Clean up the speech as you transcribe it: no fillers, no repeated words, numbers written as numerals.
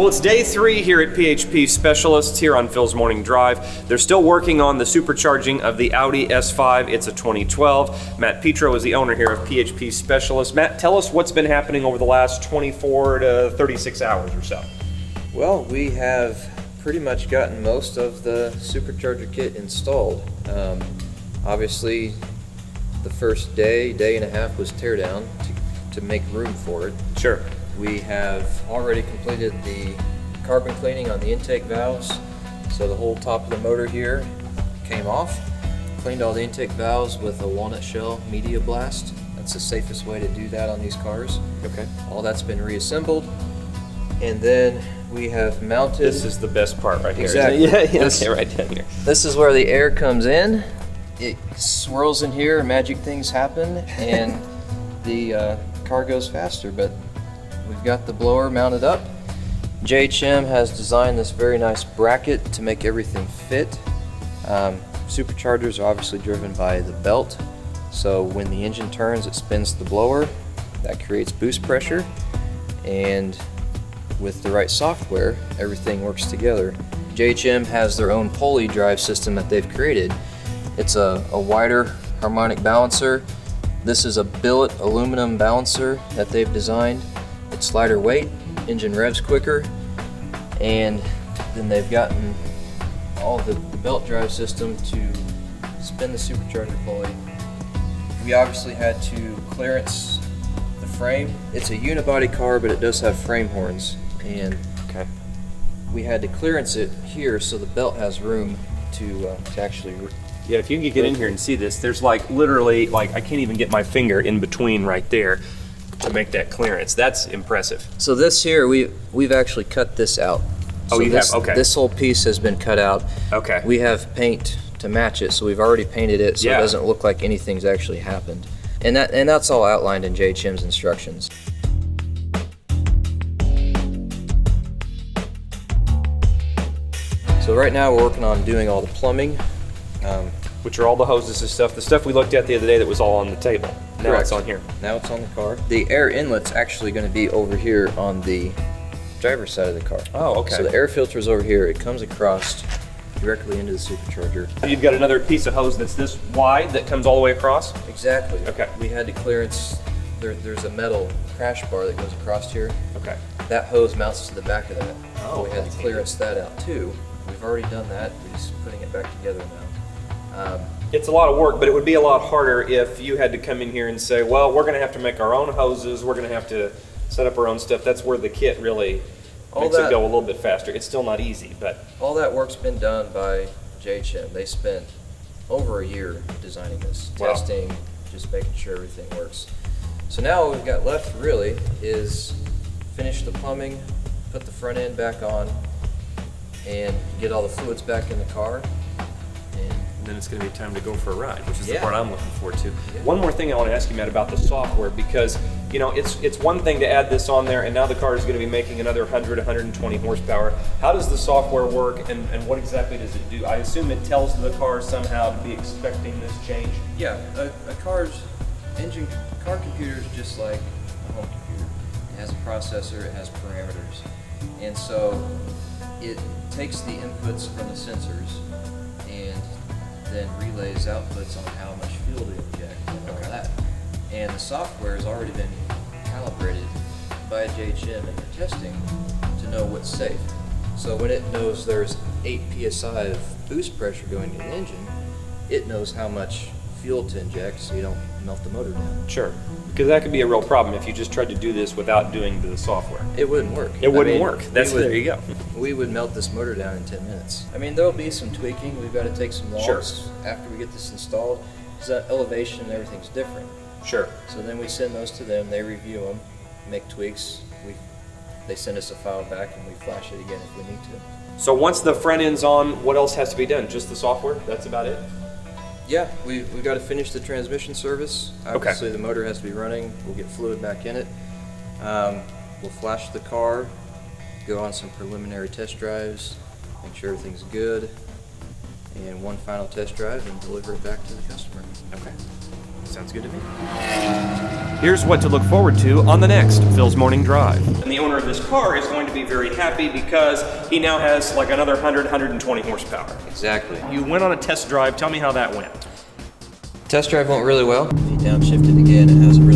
Well, it's day 3 here at PHP Specialists here on Phil's Morning Drive. They're still working on the supercharging of the Audi S5. It's a 2012. Matt Petro is the owner here of PHP Specialists. Matt, tell us what's been happening over the last 24 to 36 hours or so. Well, we have pretty much gotten most of the supercharger kit installed. Obviously, the first day and a half was teardown to make room for it. Sure. We have already completed the carbon cleaning on the intake valves, so the whole top of the motor here came off. Cleaned all the intake valves with a walnut shell media blast. That's the safest way to do that on these cars. Okay. All that's been reassembled, and then we have mounted. This is the best part right here. Exactly. Yeah, okay, right down here. This is where the air comes in. It swirls in here, magic things happen, and the car goes faster. But we've got the blower mounted up. JHM has designed this very nice bracket to make everything fit. Superchargers are obviously driven by the belt, so when the engine turns, it spins the blower. That creates boost pressure, and with the right software, everything works together. JHM has their own pulley drive system that they've created. It's a wider harmonic balancer. This is a billet aluminum balancer that they've designed. It's lighter weight, engine revs quicker, and then they've gotten all the belt drive system to spin the supercharger pulley. We obviously had to clearance the frame. It's a unibody car, but it does have frame horns, and we had to clearance it here so the belt has room to actually. Yeah, if you can get in here and see this, there's like literally, like I can't even get my finger in between right there to make that clearance. That's impressive. So this here, we've actually cut this out. Oh, so you have? Okay. This whole piece has been cut out. Okay. We have paint to match it, so we've already painted it so Yeah. it doesn't look like anything's actually happened. And that's all outlined in JHM's instructions. So right now we're working on doing all the plumbing. Which are all the hoses and stuff. The stuff we looked at the other day that was all on the table. Now Correct. it's on here. Now it's on the car. The air inlet's actually going to be over here on the driver's side of the car. Oh, okay. So the air filter's over here. It comes across directly into the supercharger. You've got another piece of hose that's this wide that comes all the way across? Exactly. Okay. We had to clearance, there's a metal crash bar that goes across here. Okay. That hose mounts to the back of that. Oh, we had that's to clearance that out too. We've already done that. We're just putting it back together now. It's a lot of work, but it would be a lot harder if you had to come in here and say, well, we're going to have to make our own hoses, we're going to have to set up our own stuff. That's where the kit really makes it go a little bit faster. It's still not easy, but... All that work's been done by JHM. They spent over a year designing this, Wow. testing, just making sure everything works. So now what we've got left really is finish the plumbing, put the front end back on, and get all the fluids back in the car. And then it's going to be time to go for a ride, which is the Yeah. part I'm looking forward to. Yeah. One more thing I want to ask you, Matt, about the software, because you know it's one thing to add this on there, and now the car is going to be making another 100, 120 horsepower. How does the software work, and what exactly does it do? I assume it tells the car somehow to be expecting this change. Yeah, a car's car computer is just like a home computer. It has a processor, it has parameters, and so it takes the inputs from the sensors and then relays outputs on how much fuel to inject and all that. And the software has already been calibrated by JHM in their testing to know what's safe. So when it knows there's 8 psi of boost pressure going to the engine, it knows how much fuel to inject so you don't melt the motor down. Sure, because that could be a real problem if you just tried to do this without doing the software. It wouldn't work. It wouldn't work. There you go. We would melt this motor down in 10 minutes. I mean, there'll be some tweaking. We've got to take some logs Sure. after we get this installed, because that elevation and everything's different. Sure. So then we send those to them, they review them, make tweaks, they send us a file back and we flash it again if we need to. So once the front end's on, what else has to be done? Just the software? That's about it? Yeah, we've got to finish the transmission service. Obviously the motor has to be running, we'll get fluid back in it. We'll flash the car, go on some preliminary test drives, make sure everything's good, and one final test drive and deliver it back to the customer. Okay. Sounds good to me. Here's what to look forward to on the next Phil's Morning Drive. And the owner of this car is going to be very happy because he now has like another 120 horsepower. Exactly. You went on a test drive. Test drive went really well. If you downshift it again, it has a really